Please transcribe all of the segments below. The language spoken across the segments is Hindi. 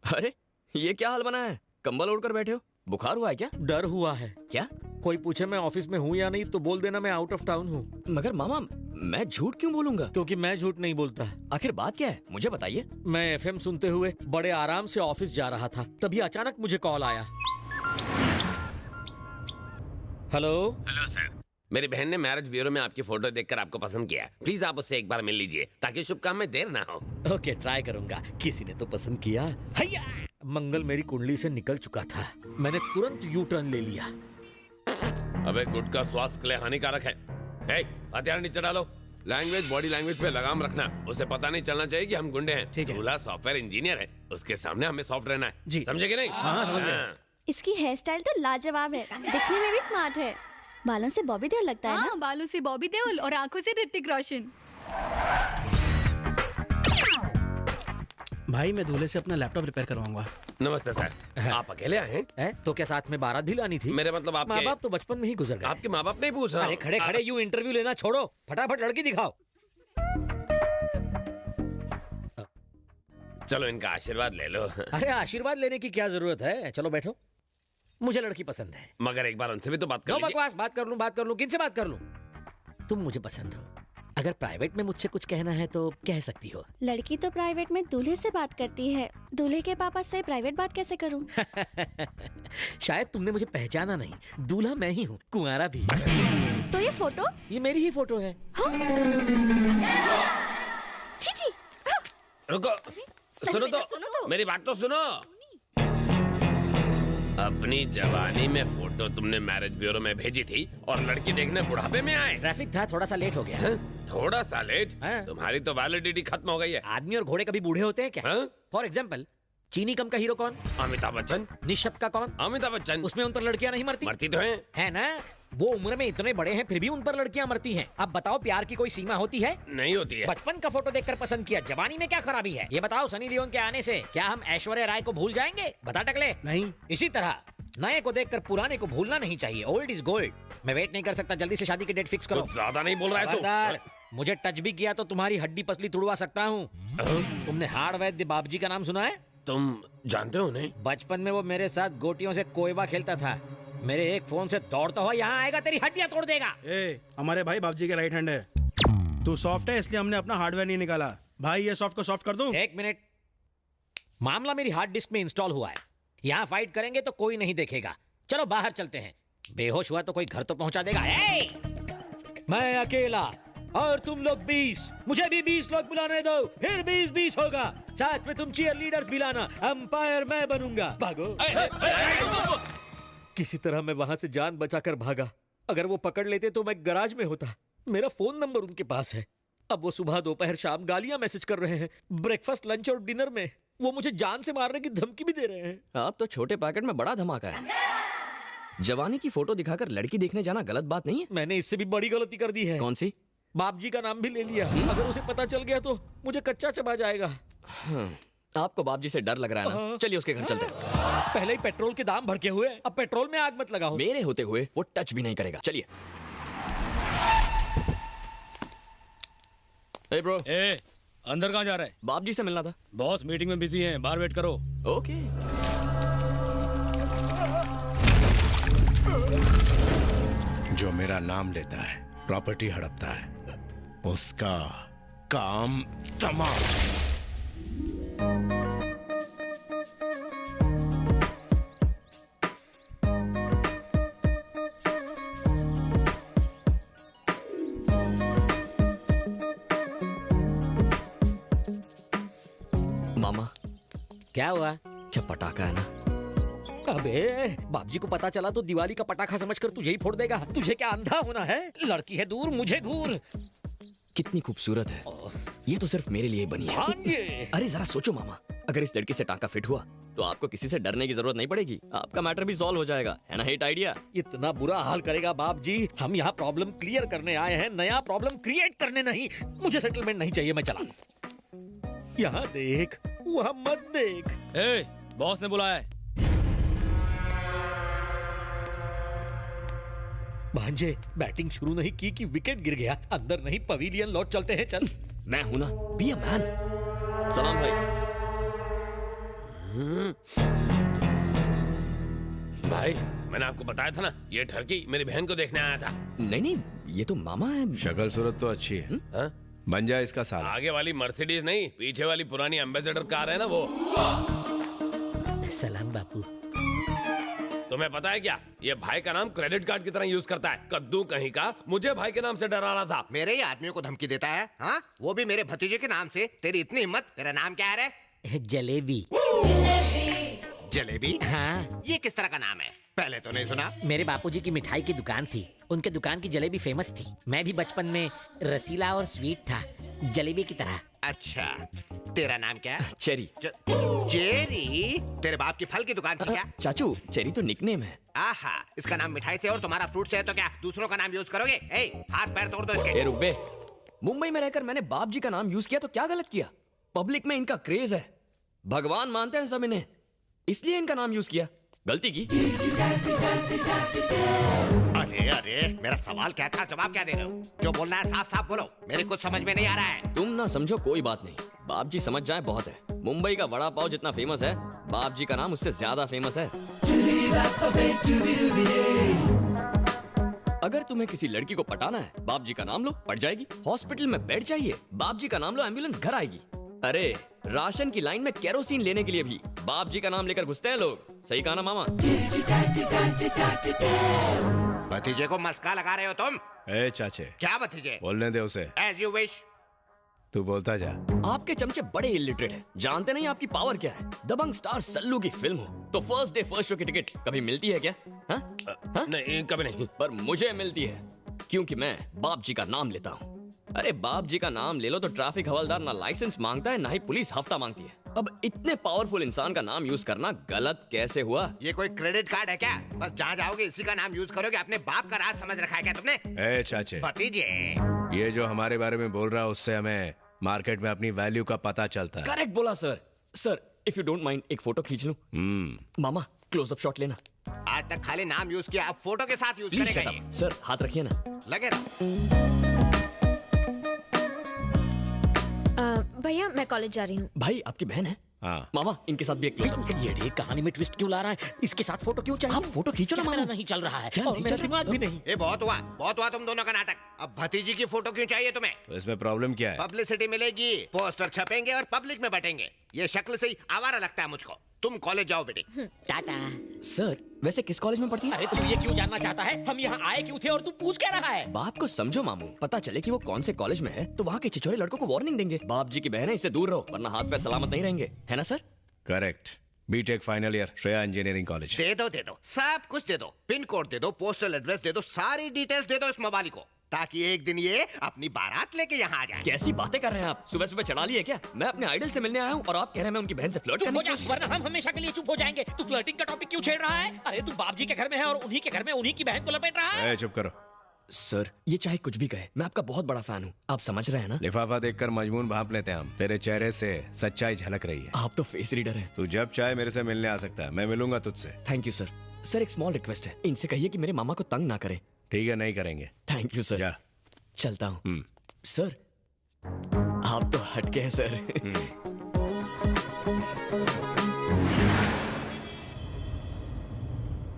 अरे ये क्या हाल बना है? कंबल ओढ़कर बैठे हो, बुखार हुआ है क्या? डर हुआ है। क्या? कोई पूछे मैं ऑफिस में हूँ या नहीं तो बोल देना मैं आउट ऑफ टाउन हूँ। मगर मामा मैं झूठ क्यों बोलूंगा? क्योंकि मैं झूठ नहीं बोलता। आखिर बात क्या है, मुझे बताइए। मैं एफएम सुनते हुए बड़े आराम से ऑफिस जा रहा था, तभी अचानक मुझे कॉल आया। हेलो। हेलो सर, मेरी बहन ने मैरिज ब्यूरो में आपकी फोटो देखकर आपको पसंद किया। प्लीज आप उससे एक बार मिल लीजिए ताकि शुभ काम में देर ना हो। ओके, ट्राई करूंगा। किसी ने तो पसंद किया। हैया! मंगल मेरी कुंडली से निकल चुका था। मैंने तुरंत यू टर्न ले लिया। अबे गुटखा स्वास्थ्य के लिए हानिकारक है। हथियार नीचे डालो। लैंग्वेज बॉडी लैंग्वेज पे लगाम रखना। उसे पता नहीं चलना चाहिए कि हम गुंडे हैं। ठीक है। दूल्हा सॉफ्टवेयर इंजीनियर है, उसके सामने हमें सॉफ्ट रहना है। जी। समझे कि नहीं? हाँ। इसकी हेयर स्टाइल तो लाजवाब है, दिखने में भी स्मार्ट है। बालों से बॉबी देओल लगता है ना? हाँ, बालों से बॉबी देओल और आंखों से ऋतिक रोशन। भाई मैं दूल्हे से अपना लैपटॉप रिपेयर करवाऊंगा। नमस्ते सर, आप अकेले आए हैं? है तो क्या साथ में बारात भी लानी थी? मेरे मतलब माँ आपके बाप तो बचपन में ही गुजर गए। आपके माँ बाप नहीं पूछ रहा अरे हूँ। खड़े खड़े यूं इंटरव्यू लेना छोड़ो, फटाफट लड़की दिखाओ। चलो इनका आशीर्वाद ले लो। अरे आशीर्वाद लेने की क्या जरूरत है, चलो बैठो। मुझे लड़की पसंद है। मगर एक बार उनसे भी तो बात कर नो लीजिए। बकवास, बात कर लूं, किनसे बात कर लूं? तुम मुझे पसंद हो। अगर प्राइवेट में मुझसे कुछ कहना है तो कह सकती हो। लड़की तो प्राइवेट में दूल्हे से बात करती है, दूल्हे के पापा से प्राइवेट बात कैसे करूं? शायद तुमने मुझे पहचाना नहीं, दूल्हा मैं ही हूँ, कुंवारा भी। तो ये फोटो? ये मेरी ही फोटो है। छी छी। रुको, सुनो तो, मेरी बात तो सुनो। अपनी जवानी में फोटो तुमने मैरिज ब्यूरो में भेजी थी और लड़की देखने बुढ़ापे में आए। ट्रैफिक था, थोड़ा सा लेट हो गया। थोड़ा सा लेट? हाँ। तुम्हारी तो वैलिडिटी खत्म हो गई है। आदमी और घोड़े कभी बूढ़े होते हैं क्या? हाँ? फॉर एग्जाम्पल, चीनी कम का हीरो कौन? अमिताभ बच्चन। निशब का कौन? अमिताभ बच्चन। उसमें उन पर लड़कियां नहीं मरती? मरती तो हैं। है ना? वो उम्र में इतने बड़े हैं फिर भी उन पर लड़कियां मरती हैं। अब बताओ, प्यार की कोई सीमा होती है? नहीं होती है। बचपन का फोटो देखकर पसंद किया, जवानी में क्या खराबी है? ये बताओ, सनी लियोन के आने से क्या हम ऐश्वर्या राय को भूल जाएंगे? बता टकले। नहीं। इसी तरह नए को देखकर पुराने को भूलना नहीं चाहिए। Old is gold. मैं वेट नहीं कर सकता, जल्दी से शादी की डेट फिक्स करो। कुछ ज्यादा नहीं बोल रहा है खबरदार, तू। मुझे टच भी किया तो तुम्हारी हड्डी पसली तुड़वा सकता हूँ। तुमने हाड़ वैद्य बाबजी का नाम सुना है? तुम जानते हो नहीं? बचपन में वो मेरे साथ गोटियों से कोयबा खेलता था। मेरे एक फोन से दौड़ता हुआ यहाँ आएगा, तेरी हड्डियां तोड़ देगा। हमारे भाई बाबूजी के राइट हैंड है। तू सॉफ्ट है इसलिए हमने अपना हार्डवेयर नहीं निकाला। भाई ये सॉफ्ट को सॉफ्ट कर दूं? एक मिनट, मामला मेरी हार्ड डिस्क में इंस्टॉल हुआ है। यहाँ फाइट करेंगे तो कोई नहीं देखेगा। चलो बाहर चलते हैं। बेहोश हुआ तो कोई घर तो पहुंचा देगा। मैं अकेला और तुम लोग 20, मुझे भी 20 लोग बुलाने दो, फिर 20-20 होगा। साथ में तुम चीयर लीडर्स भी लाना, अंपायर मैं बनूंगा। भागो। किसी तरह मैं वहां से जान बचाकर भागा। अगर वो पकड़ लेते तो मैं गैराज में होता। मेरा फोन नंबर उनके पास है। अब वो सुबह दोपहर शाम गालियां मैसेज कर रहे हैं। ब्रेकफास्ट लंच और डिनर में वो मुझे जान से मारने की धमकी भी दे रहे हैं। आप तो छोटे पैकेट में बड़ा धमाका है। जवानी की फोटो दिखाकर लड़की देखने जाना गलत बात नहीं है? मैंने इससे भी बड़ी गलती कर दी है। कौन सी? बाप जी का नाम भी ले लिया। अगर उसे पता चल गया तो मुझे कच्चा चबा जाएगा। आपको बाप जी से डर लग रहा है ना? चलिए उसके घर चलते हैं। पहले ही पेट्रोल के दाम भड़के हुए, अब पेट्रोल में आग मत लगाओ। मेरे होते हुए वो टच भी नहीं करेगा। चलिए। ए ब्रो, अंदर कहाँ जा रहा है? बाप जी से मिलना था। बॉस मीटिंग में बिजी हैं, बाहर वेट करो। ओके। जो मेरा नाम लेता है, प्रॉपर्टी हड़पता है, उसका काम तमाम। मामा, क्या हुआ? क्या पटाखा है ना? अबे बाबजी को पता चला तो दिवाली का पटाखा समझकर तुझे ही फोड़ देगा। तुझे क्या अंधा होना है? लड़की है दूर, मुझे घूर। कितनी खूबसूरत है। ये तो सिर्फ मेरे लिए ही बनी है। हाँ जी। अरे जरा सोचो मामा, अगर इस लड़की से टांका फिट हुआ तो आपको किसी से डरने की जरूरत नहीं पड़ेगी। आपका मैटर भी सॉल्व हो जाएगा, है ना? Hit idea. इतना बुरा हाल करेगा बाप जी? हम यहाँ प्रॉब्लम क्लियर करने आए हैं, नया प्रॉब्लम क्रिएट करने नहीं। मुझे सेटलमेंट नहीं चाहिए, मैं चला। यहाँ देख, वहाँ मत देख। बॉस ने बुलाया है। भांजे, बैटिंग शुरू नहीं की कि विकेट गिर गया। अंदर नहीं, पवेलियन लौट चलते हैं। चल। मैं हूं ना, बी अ मैन। सलाम भाई। भाई मैंने आपको बताया था ना, ये ठरकी मेरी बहन को देखने आया था। नहीं नहीं, ये तो मामा है। शक्ल सूरत तो अच्छी है। हाँ? बन जा इसका साला। आगे वाली मर्सिडीज नहीं, पीछे वाली पुरानी एम्बेसडर कार है ना वो। सलाम बापू। तुम्हें पता है क्या, ये भाई का नाम क्रेडिट कार्ड की तरह यूज करता है। कद्दू कहीं का मुझे भाई के नाम से डरा रहा था। मेरे ही आदमियों को धमकी देता है, हाँ? वो भी मेरे भतीजे के नाम से। तेरी इतनी हिम्मत। तेरा नाम क्या है रे? जलेबी। जलेबी? हाँ, ये किस तरह का नाम है? पहले तो नहीं सुना। मेरे बापूजी की मिठाई की दुकान थी, उनके दुकान की जलेबी फेमस थी। मैं भी बचपन में रसीला और स्वीट था, जलेबी की तरह। अच्छा, तेरा नाम क्या है? चेरी। चेरी? तेरे बाप की फल की दुकान थी क्या? चाचू, चेरी तो निकनेम है। आहा, इसका नाम मिठाई से और तुम्हारा फ्रूट से है तो क्या दूसरों का नाम यूज करोगे? ए, हाथ पैर तोड़ दो इसके। ए रुक बे, मुंबई में रहकर मैंने बाप जी का नाम यूज किया तो क्या गलत किया? पब्लिक में इनका क्रेज है, भगवान मानते हैं सब इन्हें, इसलिए इनका नाम यूज किया। गलती की। अरे अरे, मेरा सवाल क्या था, जवाब क्या दे रहे हो? जो बोलना है साफ साफ बोलो, मेरे कुछ समझ में नहीं आ रहा है। तुम ना समझो कोई बात नहीं, बाप जी समझ जाए बहुत है। मुंबई का वड़ा पाव जितना फेमस है, बाप जी का नाम उससे ज्यादा फेमस है। अगर तुम्हें किसी लड़की को पटाना है, बाप जी का नाम लो, पट जाएगी। हॉस्पिटल में बेड चाहिए, बाप जी का नाम लो, एम्बुलेंस घर आएगी। अरे राशन की लाइन में केरोसिन लेने के लिए भी बाप जी का नाम लेकर घुसते हैं लोग। सही कहा ना मामा? भतीजे को मस्का लगा रहे हो तुम? ए चाचे, क्या भतीजे? बोलने दे उसे। As you wish. तू बोलता जा। आपके चमचे बड़े इलिटरेट हैं, जानते नहीं आपकी पावर क्या है। दबंग स्टार सल्लू की फिल्म हो तो फर्स्ट डे फर्स्ट शो की टिकट कभी मिलती है क्या? हाँ? हाँ? नहीं, कभी नहीं। पर मुझे मिलती है, क्योंकि मैं बाप जी का नाम लेता हूँ। अरे बाप जी का नाम ले लो तो ट्रैफिक हवलदार ना लाइसेंस मांगता है, ना ही पुलिस हफ्ता मांगती है। अब इतने पावरफुल इंसान का नाम यूज करना गलत कैसे हुआ? ये कोई क्रेडिट कार्ड है क्या? बस जहाँ जाओगे इसी का नाम यूज करोगे। अपने बाप का राज समझ रखा है क्या तुमने? ए चाचे, भतीजे, ये जो हमारे बारे में बोल रहा है उससे हमें मार्केट में अपनी वैल्यू का पता चलता है। करेक्ट बोला sir. Sir if you don't mind एक फोटो खींच लूं? मामा क्लोजअप शॉट लेना। आज तक खाली नाम यूज किया, अब फोटो के साथ यूज प्लीज करेगा शट ये। अप। सर हाथ रखिए ना। लगे रहो। भैया मैं कॉलेज जा रही हूँ। भाई आपकी बहन है? हाँ। मामा इनके साथ भी एक क्लोजअप। ये कहानी में ट्विस्ट क्यों ला रहा है? इसके साथ फोटो क्यों चाहिए? आप फोटो खींचो ना कैमरा मामा। नहीं चल रहा है क्या और नहीं मेरा चल रहा? दिमाग भी नहीं। ये बहुत हुआ तुम दोनों का नाटक। अब भतीजी की फोटो क्यों चाहिए तुम्हें? तो इसमें प्रॉब्लम क्या है? पब्लिसिटी मिलेगी, पोस्टर छपेंगे और पब्लिक में बटेंगे। ये शक्ल से ही आवारा लगता है मुझको। तुम कॉलेज जाओ बेटी। टाटा। सर वैसे किस कॉलेज में पढ़ती है? अरे तू ये क्यों जानना चाहता है? हम यहाँ आए क्यों थे और तू पूछ क्या रहा है? बात को समझो मामू, पता चले कि वो कौन से कॉलेज में है तो वहाँ के छिछोरे लड़कों को वार्निंग देंगे। बाप जी की बहन है, इससे दूर रहो वरना हाथ पैर सलामत नहीं रहेंगे, है ना sir? Correct. B Tech final year, Shreya engineering college. दे दो सब कुछ दे दो। पिन कोड दे दो, पोस्टल एड्रेस दे दो, सारी डिटेल्स दे दो इस मोबाइल को, ताकि एक दिन ये अपनी बारात लेके यहाँ आ जाए। कैसी बातें कर रहे हैं आप? सुबह सुबह चढ़ा लिए क्या? मैं अपने आइडल से मिलने आया हूँ और आप कह रहे हैं मैं उनकी बहन से फ्लर्ट चुप करने हो की जा, कोशिश- वरना हम हमेशा के लिए चुप हो जाएंगे। तू फ्लर्टिंग का टॉपिक क्यों छेड़ रहा है? अरे तू बाप जी के घर में है और उन्हीं के घर में उन्हीं की बहन को लपेट रहा है। ए चुप करो। सर ये चाहे कुछ भी कहे, मैं आपका बहुत बड़ा फैन हूँ, आप समझ रहे हैं ना? लिफाफा देखकर मजमून भांप लेते हैं हम। तेरे चेहरे से सच्चाई झलक रही है। आप तो फेस रीडर हैं। तू जब चाहे मेरे से मिलने आ सकता है, मैं मिलूंगा तुझसे। Thank you sir. सर एक स्मॉल रिक्वेस्ट है, इनसे कहिए कि मेरे मामा को तंग ना करें। ठीक है, नहीं करेंगे। Thank you sir. जा। चलता हूँ। सर आप तो हटके हैं सर।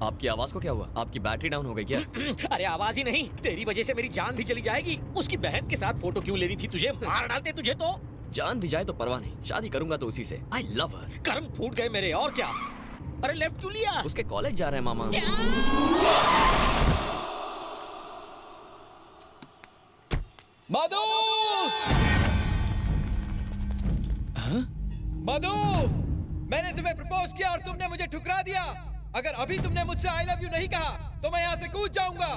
आपकी आवाज को क्या हुआ? आपकी बैटरी डाउन हो गई क्या? अरे आवाज ही नहीं, तेरी वजह से मेरी जान भी चली जाएगी। उसकी बहन के साथ फोटो क्यों लेनी थी तुझे? मार डालते तुझे तो। जान भी जाए तो परवाह नहीं, शादी करूंगा तो उसी से। आई लव हर। कर्म फूट गए मेरे, और क्या। अरे लेफ्ट क्यों लिया? उसके कॉलेज जा रहे हैं मामा। मधु! मधु! मैंने तुम्हें प्रपोज किया और तुमने मुझे ठुकरा दिया। अगर अभी तुमने मुझसे आई लव यू नहीं कहा तो मैं यहाँ से कूद जाऊंगा।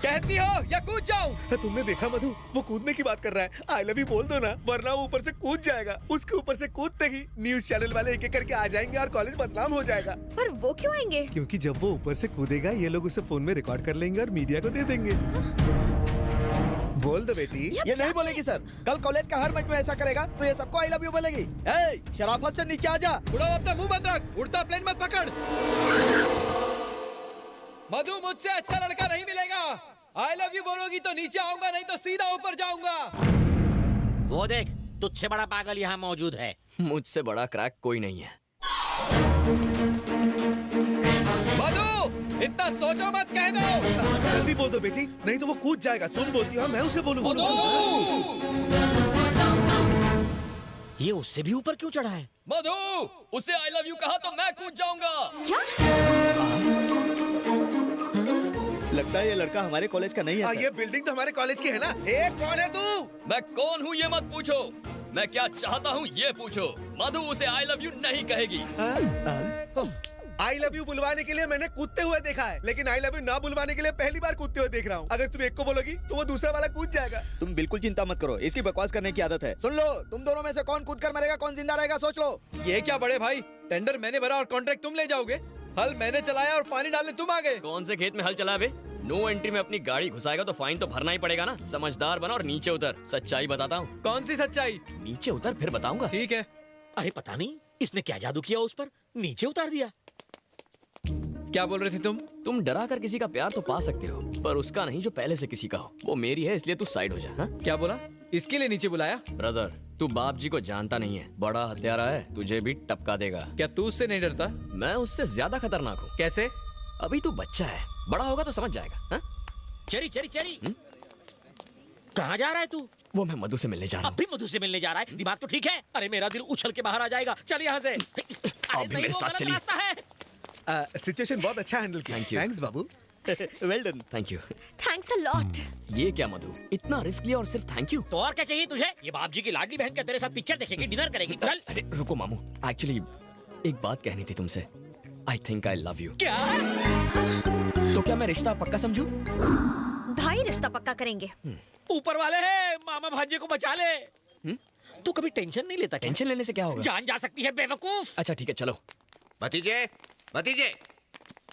कहती हो या कूद जाऊं? तुमने देखा मधु, वो कूदने की बात कर रहा है। आई लव यू बोल दो ना, वरना वो ऊपर से कूद जाएगा। उसके ऊपर से कूदते ही न्यूज चैनल वाले एक एक करके आ जाएंगे और कॉलेज बदनाम हो जाएगा। पर वो क्यों आएंगे? क्योंकि जब वो ऊपर से कूदेगा ये लोग उसे फोन में रिकॉर्ड कर लेंगे और मीडिया को दे देंगे। बोल दो बेटी। ये नहीं बोलेगी सर। कल कॉलेज का हर मैच में ऐसा करेगा तो ये सबको आई लव यू बोलेगी। ए, शराफत से नीचे आ जा। उड़ो, अपना मुंह बंद रख, उड़ता प्लेन मत पकड़। मधु मुझसे अच्छा लड़का नहीं मिलेगा। आई लव यू बोलोगी तो नीचे आऊंगा, नहीं तो सीधा ऊपर जाऊंगा। वो देख, तुझसे बड़ा पागल यहाँ मौजूद है। मुझसे बड़ा क्रैक कोई नहीं है। मधु, इतना सोचो मत, कह दो। जल्दी बोल दो बेटी, नहीं तो वो कूद जाएगा। तुम बोलती हो मैं उसे बोलूंगा। ये उससे भी ऊपर क्यों चढ़ा है? मधु, उसे आई लव यू कहा तो मैं कूद जाऊंगा। लगता है ये लड़का हमारे कॉलेज का नहीं है। ये बिल्डिंग तो हमारे कॉलेज की है ना। ए, कौन है तू? मैं कौन हूँ ये मत पूछो, मैं क्या चाहता हूँ ये पूछो। मधु उसे आई लव यू नहीं कहेगी। आई लव यू बुलवाने के लिए मैंने कूदते हुए देखा है, लेकिन आई लव यू ना बुलवाने के लिए पहली बार कूदते हुए देख रहा हूँ। अगर तुम एक को बोलोगी तो वो दूसरा वाला कूद जाएगा। तुम बिल्कुल चिंता मत करो, इसकी बकवास करने की आदत है। सुन लो, तुम दोनों में से कौन कूद कर मरेगा, कौन जिंदा रहेगा, सोच लो। ये क्या बड़े भाई, टेंडर मैंने भरा और कॉन्ट्रैक्ट तुम ले जाओगे। हल मैंने चलाया और पानी डालने तुम आ गए। कौन से खेत में हल चला बे? नो एंट्री में अपनी गाड़ी घुसाएगा तो फाइन तो भरना ही पड़ेगा ना। समझदार बना और नीचे उतर। सच्चाई बताता हूँ। कौन सी सच्चाई? नीचे उतर फिर बताऊंगा। ठीक है। अरे पता नहीं इसने क्या जादू किया उस पर, नीचे उतार दिया। क्या बोल रहे थे तुम? तुम डरा कर किसी का प्यार तो पा सकते हो, पर उसका नहीं जो पहले से किसी का हो। वो मेरी है, इसलिए तू साइड हो जा। हाँ? क्या बोला? इसके लिए नीचे बुलाया? ब्रदर, तू बाप जी को जानता नहीं है, बड़ा हत्यारा है, तुझे भी टपका देगा। क्या तू उससे नहीं डरता? मैं उससे ज्यादा खतरनाक हूँ। कैसे? अभी तू बच्चा है, बड़ा होगा तो समझ जाएगा। हाँ? चेरी चेरी चेरी, कहाँ जा रहा है तू? वो मैं मधु से मिलने जा रहा अब भी मधु से मिलने जा रहा है? दिमाग तो ठीक है? अरे मेरा दिल उछल के बाहर आ जाएगा। चल यहाँ से। आप भी मेरे साथ चलिए। रास्ता है। सिचुएशन बहुत अच्छा हैंडल किया। Thank you. Thanks Babu. Well done. Thank you. Thanks a lot. ये क्या मधु, इतना रिस्क लिया और सिर्फ थैंक यू? तो और क्या चाहिए तुझे? ये बाप जी की लाडली बहन क्या तेरे साथ पिक्चर देखेगी, डिनर करेगी? चल। अरे रुको मामू, एक्चुअली एक बात कहनी थी तुमसे। I think I love you. क्या? तो क्या मैं रिश्ता पक्का समझूं? भाई रिश्ता पक्का करेंगे। ऊपर वाले हैं, मामा भांजे को बचा ले। तू कभी टेंशन नहीं लेता क्या? टेंशन लेने से क्या होगा? जान जा सकती है बेवकूफ। अच्छा ठीक है चलो। भतीजे, भतीजे,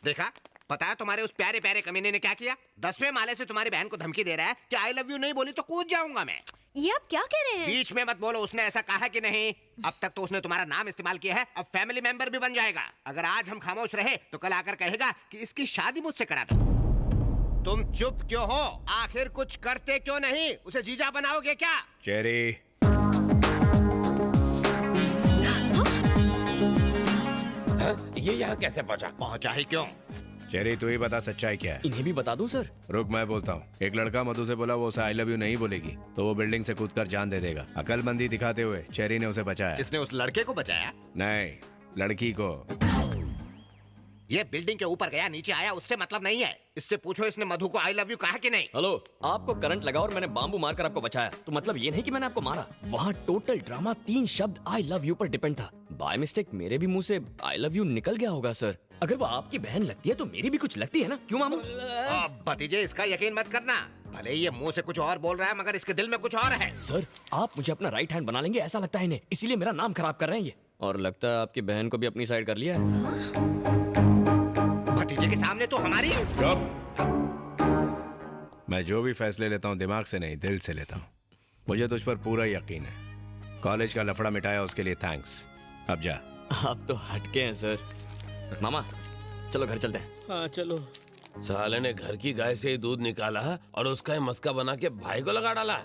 देखा? पता है तुम्हारे उस प्यारे प्यारे कमीने ने क्या किया? 10वें माले से तुम्हारी बहन को धमकी दे रहा है कि आई लव यू नहीं बोली तो कूद जाऊंगा मैं। ये आप क्या कह रहे हैं? बीच में मत बोलो, उसने ऐसा कहा कि नहीं? अब तक तो उसने तुम्हारा नाम इस्तेमाल किया है, अब फैमिली मेंबर भी बन जाएगा। अगर आज हम खामोश रहे तो कल आकर कहेगा कि इसकी शादी मुझसे करा दो। तुम चुप क्यों हो? आखिर कुछ करते क्यों नहीं? उसे जीजा बनाओगे क्या? चेरी, ये यहाँ कैसे पहुँचा? पहुंचा ही क्यों? चेरी तू ही बता सच्चाई क्या है। इन्हें भी बता दूं सर? रुक मैं बोलता हूँ। एक लड़का मधु से बोला वो उसे आई लव यू नहीं बोलेगी तो वो बिल्डिंग से कूदकर जान दे देगा। अकलमंदी दिखाते हुए चेरी ने उसे बचाया। इसने उस लड़के को बचाया? नहीं, लड़की को। ये बिल्डिंग के ऊपर गया नीचे आया उससे मतलब नहीं है। इससे पूछो इसने मधु को आई लव यू कहा कि नहीं। हेलो, आपको करंट लगा और मैंने बाम्बू मारकर आपको बचाया, तो मतलब ये नहीं कि मैंने आपको मारा। वहाँ टोटल ड्रामा 3 शब्द आई लव यू पर डिपेंड था। बाय मिस्टेक मेरे भी मुंह से आई लव यू निकल गया होगा सर। अगर वो आपकी बहन लगती है तो मेरी भी कुछ लगती है ना, क्यों मामू? भतीजे इसका यकीन मत करना, भले ही ये मुंह से कुछ और बोल रहा है मगर इसके दिल में कुछ और है। सर आप मुझे अपना राइट हैंड बना लेंगे ऐसा लगता है इन्हें, इसीलिए मेरा नाम खराब कर रहे हैं ये। और लगता है आपकी बहन को भी अपनी साइड कर लिया है। भतीजे के सामने तो हमारी। मैं जो भी फैसले लेता हूँ दिमाग से नहीं दिल से लेता हूँ। मुझे तुझ पर पूरा यकीन है। कॉलेज का लफड़ा मिटाया उसके लिए थैंक्स। अब जा। आप तो हटके हैं सर। मामा चलो घर चलते हैं। हाँ चलो। साले ने घर की गाय से ही दूध निकाला और उसका ही मस्का बना के भाई को लगा डाला।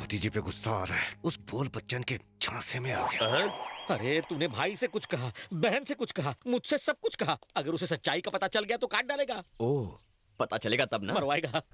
भतीजे पे गुस्सा आ रहा है, उस बोल बच्चन के झांसे में आ गया। अरे तूने भाई से कुछ कहा, बहन से कुछ कहा, मुझसे सब कुछ कहा। अगर उसे सच्चाई का पता चल गया तो काट डालेगा। ओह, पता चलेगा तब ना। मरवाएगा।